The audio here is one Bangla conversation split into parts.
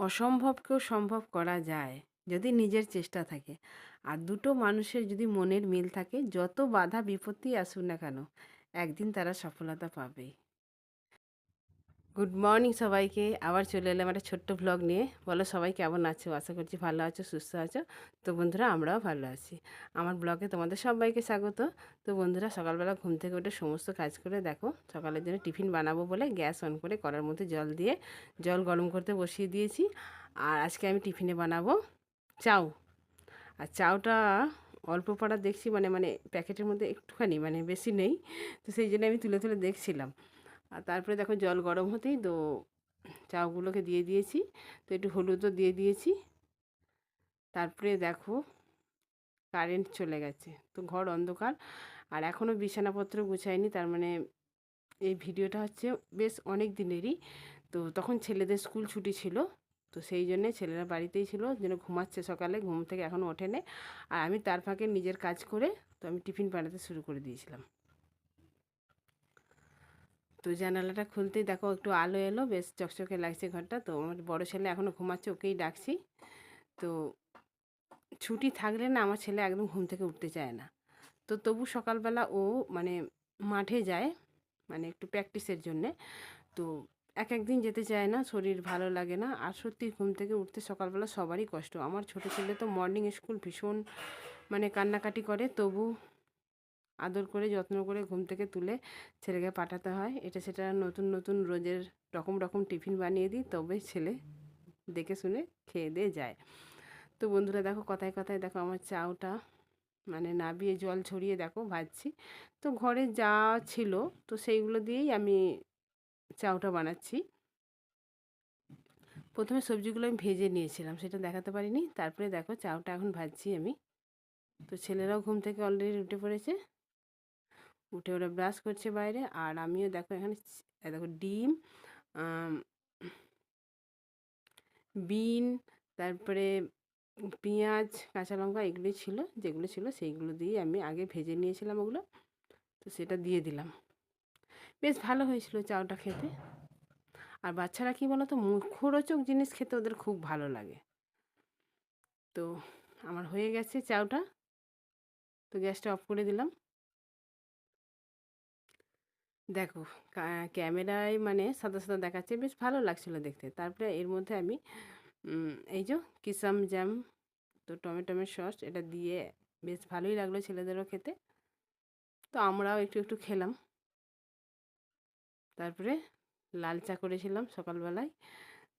অসম্ভবকেও সম্ভব করা যায় যদি নিজের চেষ্টা থাকে। আর দুটো মানুষের যদি মনের মিল থাকে, যত বাধা বিপত্তি আসুক না কেন, একদিন তারা সফলতা পাবেই। গুড মর্নিং সবাইকে, আবার চলে এলাম একটা ছোট্ট ভ্লগ নিয়ে। বলো সবাই কেমন আছো? আশা করছি ভালো আছো, সুস্থ আছো। তো বন্ধুরা, আমরাও ভালো আছি। আমার ব্লগে তোমাদের সবাইকে স্বাগত। তো বন্ধুরা, সকালবেলা ঘুম থেকে উঠে সমস্ত কাজ করে দেখো, সকালের জন্য টিফিন বানাবো বলে গ্যাস অন করে কড়ার মধ্যে জল দিয়ে জল গরম করতে বসিয়ে দিয়েছি। আর আজকে আমি টিফিনে বানাবো চাউ। আর চাউটা অল্প পাড়া দেখছি, মানে মানে প্যাকেটের মধ্যে একটুখানি, মানে বেশি নেই। তো সেই জন্য আমি তুলে তুলে দেখছিলাম। আর তারপরে দেখো জল গরম হতেই তো চাউগুলোকে দিয়ে দিয়েছি। তো একটু হলুদও দিয়ে দিয়েছি। তারপরে দেখো কারেন্ট চলে গেছে, তো ঘর অন্ধকার। আর এখনও বিছানাপত্র গুছাইনি, তার মানে এই ভিডিওটা হচ্ছে বেশ অনেক দিনেরই। তো তখন ছেলেদের স্কুল ছুটি ছিল, তো সেই জন্যে ছেলেরা বাড়িতেই ছিল, যেন ঘুমাচ্ছে, সকালে ঘুম থেকে এখনও ওঠেনি। আর আমি তার ফাঁকে নিজের কাজ করে তো আমি টিফিন বানাতে শুরু করে দিয়েছিলাম। তো জানালাটা খুলতেই দেখো একটু আলো এলো, বেশ চকচকে লাগছে ঘরটা। তো আমার বড় ছেলে এখনও ঘুমাচ্ছে, ওকেই ডাকছি। তো ছুটি থাকলে না আমার ছেলে একদম ঘুম থেকে উঠতে চায় না। তো তবু সকালবেলা ও মানে মাঠে যায়, মানে একটু প্র্যাকটিসের জন্যে। তো এক একদিন যেতে চায় না, শরীর ভালো লাগে না। আর সত্যি ঘুম থেকে উঠতে সকালবেলা সবারই কষ্ট। আমার ছোটো ছেলে তো মর্নিং স্কুল ভীষণ মানে কান্নাকাটি করে, তবু আদর করে যত্ন করে ঘুম থেকে তুলে ছেলেকে পাঠাতে হয়। এটা সেটা নতুন নতুন রোজের রকম রকম টিফিন বানিয়ে দিই, তবে ছেলে দেখে শুনে খেয়ে দিয়ে যায়। তো বন্ধুরা দেখো, কথায় কথায় দেখো আমার চাউটা মানে নাবিয়ে জল ছড়িয়ে দেখো ভাজছি। তো ঘরে যা ছিল তো সেইগুলো দিয়েই আমি চাউটা বানাচ্ছি। প্রথমে সবজিগুলো আমি ভেজে নিয়েছিলাম, সেটা দেখাতে পারিনি। তারপরে দেখো চাউটা এখন ভাজছি আমি। তো ছেলেরাও ঘুম থেকে অলরেডি উঠে পড়েছে, উঠে ওরা ব্রাশ করছে বাইরে। আর আমিও দেখো এখানে দেখো ডিম, বিন, তারপরে পেঁয়াজ, কাঁচা লঙ্কা, এগুলোই ছিল, যেগুলো ছিল সেইগুলো দিয়ে আমি আগে ভেজে নিয়েছিলাম ওগুলো। তো সেটা দিয়ে দিলাম, বেশ ভালো হয়েছিল চাউটা খেতে। আর বাচ্চারা কী বলো তো, মুখরোচক জিনিস খেতে ওদের খুব ভালো লাগে। তো আমার হয়ে গেছে চাউটা, তো গ্যাসটা অফ করে দিলাম। দেখো ক্যামেরায় মানে সাদা সাদা দেখাচ্ছে, বেশ ভালো লাগছিলো দেখতে। তারপরে এর মধ্যে আমি এই যে কিসাম জ্যাম, তো টমেটোমের সস, এটা দিয়ে বেশ ভালোই লাগলো ছেলেদেরও খেতে। তো আমরাও একটু একটু খেলাম। তারপরে লাল চা করেছিলাম সকালবেলায়।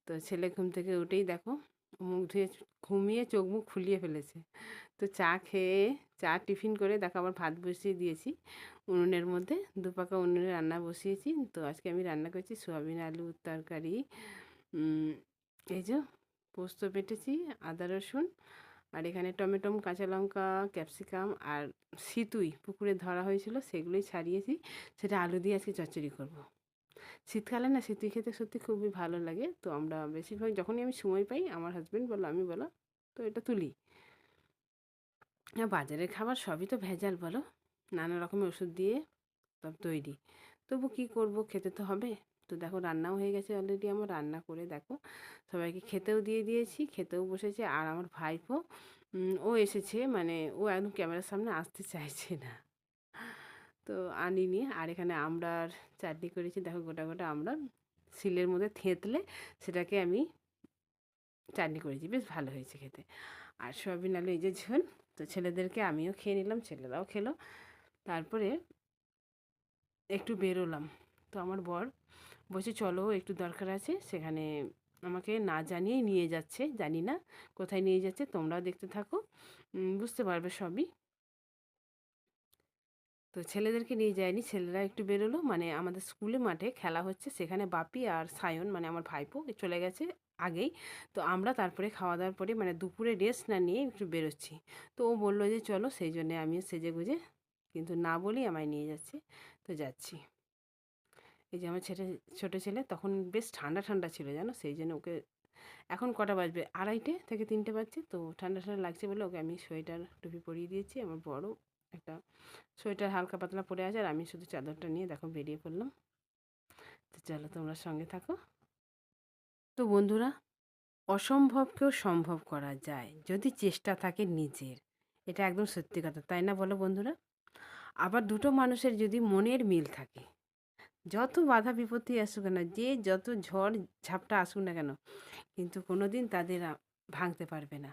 তো ছেলে ঘুম থেকে উঠেই দেখো মুখ ধুয়ে ঘুমিয়ে চোখ মুখ ফুলিয়ে ফেলেছে। তো চা খেয়ে, চা টিফিন করে দেখো আবার ভাত বসিয়ে দিয়েছি উনুনের মধ্যে, দুপাকা উনুনে রান্না বসিয়েছি। তো আজকে আমি রান্না করছি সোয়াবিন আলুর তরকারি। এই যে পোস্ত বেটেছি, আদা রসুন, আর এখানে টমেটো, কাঁচা লঙ্কা, ক্যাপসিকাম আর সিতুই পুকুরে ধরা হয়েছিল, সেগুলোই ছাড়িয়েছি। সেটা আলু দিয়ে আজকে চচ্চড়ি করব। শীতকালে না সিতুই খেতে সত্যি খুবই ভালো লাগে। তো আমরা বেশিরভাগ যখনই আমি সময় পাই, আমার হাজব্যান্ড বলো আমি বলো, তো এটা তুলি। বাজারের খাবার সবই তো ভেজাল বলো, নানা রকমের ওষুধ দিয়ে সব তৈরি। তবু কী করব, খেতে তো হবে। তো দেখো রান্নাও হয়ে গেছে অলরেডি আমার। রান্না করে দেখো সবাইকে খেতেও দিয়ে দিয়েছি, খেতেও বসেছে। আর আমার ভাইপো ও এসেছে, মানে ও একদম ক্যামেরার সামনে আসতে চাইছে না, তো আনিনি। আর এখানে আমড়ার চাটনি করেছি, দেখো গোটা গোটা আমড়া শিলের মধ্যে থেঁতলে সেটাকে আমি চাটনি করেছি, বেশ ভালো হয়েছে খেতে। আর সয়াবিন আলু এই যে ঝোল। তো ছেলেদেরকে আমিও খেয়ে নিলাম, ছেলেরাও খেলো। তারপরে একটু বেরোলাম। তো আমার বর বলছে চলো একটু দরকার আছে, সেখানে আমাকে না জানিয়েই নিয়ে যাচ্ছে। জানি না কোথায় নিয়ে যাচ্ছে, তোমরাও দেখতে থাকো, বুঝতে পারবে সবই। তো ছেলেদেরকে নিয়ে যায়নি, ছেলেরা একটু বেরোলো, মানে আমাদের স্কুলে মাঠে খেলা হচ্ছে, সেখানে বাপি আর সায়ন মানে আমার ভাইপো চলে গেছে আগেই। তো আমরা তারপরে খাওয়া দাওয়ার পরে মানে দুপুরে রেস্ট না নিয়ে একটু বেরোচ্ছি। তো ও বললো যে চলো, সেই জন্যে আমিও সেজে গুজে, কিন্তু না বলেই আমায় নিয়ে যাচ্ছে। তো যাচ্ছি। এই যে আমার ছোটো ছেলে তখন বেশ ঠান্ডা ঠান্ডা ছিল জানো, সেই জন্য ওকে, এখন কটা বাজবে, 2:30 থেকে 3টে বাজছে, তো ঠান্ডা ঠান্ডা লাগছে বলে ওকে আমি সোয়েটার টুপি পরিয়ে দিয়েছি। আমার বড় একটা সোয়েটার হালকা পাতলা পরে আছে, আর আমি শুধু চাদরটা নিয়ে দেখো বেরিয়ে পড়লাম। তো চলো তোমরা সঙ্গে থাকো। তো বন্ধুরা, অসম্ভবকেও সম্ভব করা যায় যদি চেষ্টা থাকে নিজের। এটা একদম সত্যি কথা, তাই না বলো বন্ধুরা? আবার দুটো মানুষের যদি মনের মিল থাকে, যত বাধা বিপত্তি আসুক না, যে যত ঝড় ঝাপটা আসুক না কেন, কিন্তু কোনো দিন তাদের ভাঙতে পারবে না।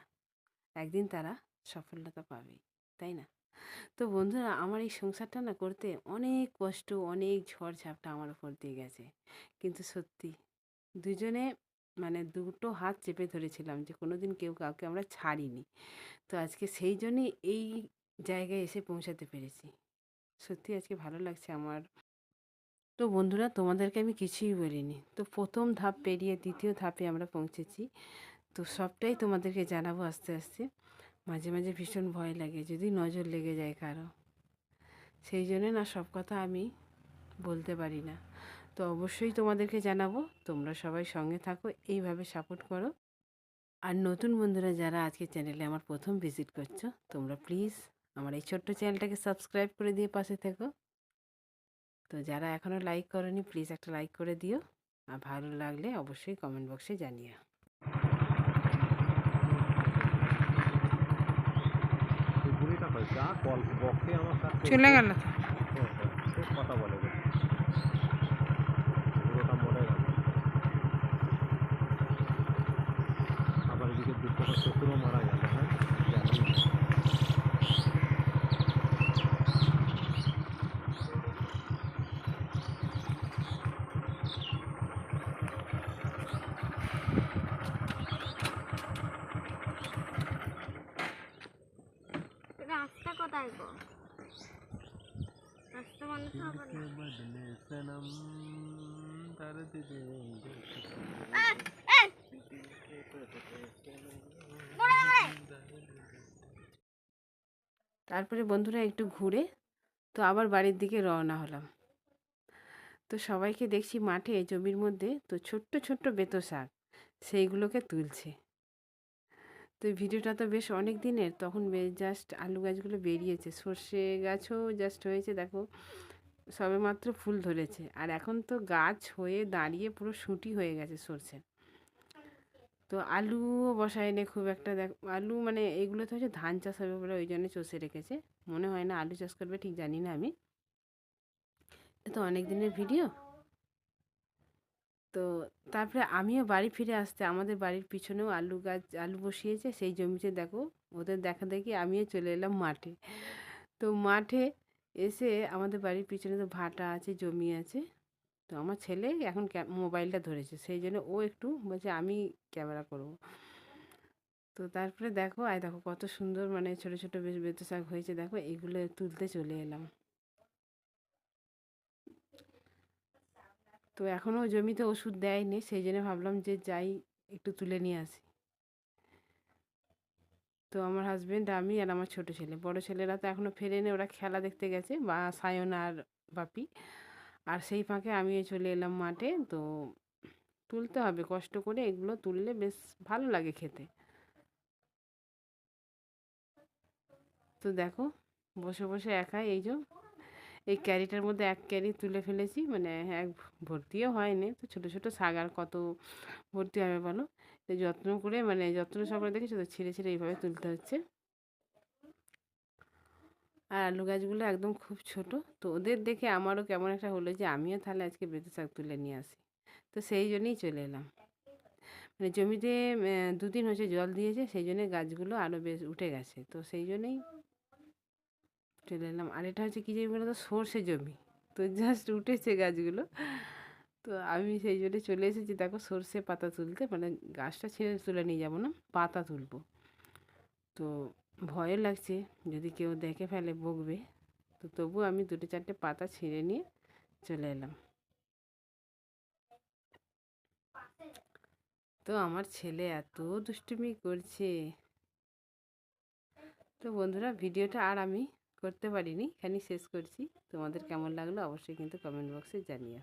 একদিন তারা সফলতা পাবেই, তাই না? তো বন্ধুরা, আমার এই সংসারটা না করতে অনেক কষ্ট, অনেক ঝড় ঝাপটা আমার উপর দিয়ে গেছে। কিন্তু সত্যি দুজনে মানে দুটো হাত চেপে ধরেছিলাম যে কোনো দিন কেউ কাউকে আমরা ছাড়িনি। তো আজকে সেই জন্যই এই জায়গায় এসে পৌঁছাতে পেরেছি। সত্যি আজকে ভালো লাগছে আমার। তো বন্ধুরা, তোমাদেরকে আমি কিছুই বলিনি। তো প্রথম ধাপ পেরিয়ে দ্বিতীয় ধাপে আমরা পৌঁছেছি। তো সবটাই তোমাদেরকে জানাবো আস্তে আস্তে। মাঝে মাঝে ভীষণ ভয় লাগে যদি নজর লেগে যায় কারো, সেই জন্যে না সব কথা আমি বলতে পারি না। তো অবশ্যই তোমাদেরকে জানাবো। তোমরা সবাই সঙ্গে থাকো, এইভাবে সাপোর্ট করো। আর নতুন বন্ধুরা যারা আজকে চ্যানেলে আমার প্রথম ভিজিট করছো, তোমরা প্লিজ আমার এই ছোট্ট চ্যানেলটাকে সাবস্ক্রাইব করে দিয়ে পাশে থেকো। তো যারা এখনও লাইক করোনি, প্লিজ একটা লাইক করে দিও। আর ভালো লাগলে অবশ্যই কমেন্ট বক্সে জানিও। চলে গেল কথা বলে পুরোটা মরে গেল। আবার এদিকে দুটো শ্বশুরও মারা গেল। হ্যাঁ, রাস্তা কোথায় গো? রাস্তা মানুষ তারপরে বন্ধুরা একটু ঘুরে তো আবার বাড়ির দিকে রওনা হলাম। তো সবাইকে দেখছি মাঠে জমির মধ্যে তো ছোট্ট ছোট্ট বেতো শাক সেইগুলোকে তুলছে। তো এই ভিডিওটা তো বেশ অনেক দিনের, তখন জাস্ট আলু গাছগুলো বেরিয়েছে, সর্ষে গাছও জাস্ট হয়েছে, দেখো সবে মাত্র ফুল ধরেছে। আর এখন তো গাছ হয়ে দাঁড়িয়ে পুরো শুঁটি হয়ে গেছে সর্ষে। তো আলুও বসায় নে খুব একটা, দেখ আলু মানে এগুলো তো হচ্ছে ধান চাষ হবে বলে ওই জন্য চষে রেখেছে। মনে হয় না আলু চাষ করবে, ঠিক জানি না আমি। এটা তো অনেক দিনের ভিডিও। তো তারপরে আমিও বাড়ি ফিরে আসতে আমাদের বাড়ির পিছনেও আলু গাছ আলু বসিয়েছে, সেই জমিতে দেখো ওদের দেখা দেখি আমিও চলে এলাম মাঠে। তো মাঠে এসে আমাদের বাড়ির পিছনে তো ভাটা আছে, জমি আছে। তো আমার ছেলে এখন মোবাইলটা ধরেছে, সেই জন্য ও একটু বলছে আমি ক্যামেরা করব। তো তারপরে দেখো দেখো কত সুন্দর মানে ছোট ছোট বেশ বেতো শাক হয়েছে, দেখো এগুলো তুলতে চলে এলাম। তো এখনও জমিতে ওষুধ দেয়নি, সেই জন্য ভাবলাম যে যাই একটু তুলে নিয়ে আসি। তো আমার হাজব্যান্ড, আমি আর আমার ছোট ছেলে, বড় ছেলেরা তো এখনও ফেরেনি, ওরা খেলা দেখতে গেছে বা সায়ন আর বাপি। আর সেই ফাঁকে আমিও চলে এলাম মাঠে। তো তুলতে হবে কষ্ট করে, এগুলো তুললে বেশ ভালো লাগে খেতে। তো দেখো বসে বসে একাই এই যে এই ক্যারিটার মধ্যে এক ক্যারি তুলে ফেলেছি, মানে এক ভর্তিও হয়নি। তো ছোটো ছোটো শাক আর কত ভর্তি হবে বলো। তো যত্ন করে মানে যত্ন সহকারে দেখেছো তো, ছিঁড়ে ছিঁড়ে এইভাবে তুলতে হচ্ছে। আর আলু গাছগুলো একদম খুব ছোট। তো ওদের দেখে আমারও কেমন একটা হলো যে আমিও তাহলে আজকে বেঁচে শাক তুলে নিয়ে আসি। তো সেই জন্যই চলে এলাম। মানে জমিতে দুদিন হচ্ছে জল দিয়েছে, সেই জন্যে গাছগুলো আরও বেশ উঠে গেছে। তো সেই জন্যেই চলে এলাম। আর এটা হচ্ছে কী জমি বলো তো, সর্ষে জমি। তো জাস্ট উঠেছে গাছগুলো। তো আমি সেই জন্য চলে এসেছি দেখো সর্ষে পাতা তুলতে, মানে গাছটা ছেড়ে তুলে নিয়ে যাবো না, পাতা তুলবো। তো ভয়ও লাগছে যদি কেউ দেখে ফেলে বকবে। তো তবু আমি দুটো চারটে পাতা ছিঁড়ে নিয়ে চলে এলাম। তো আমার ছেলে এত দুষ্টুমি করছে। তো বন্ধুরা, ভিডিওটা আর আমি করতে পারিনি, এখানেই শেষ করছি। তোমাদের কেমন লাগলো অবশ্যই কিন্তু কমেন্ট বক্সে জানিও।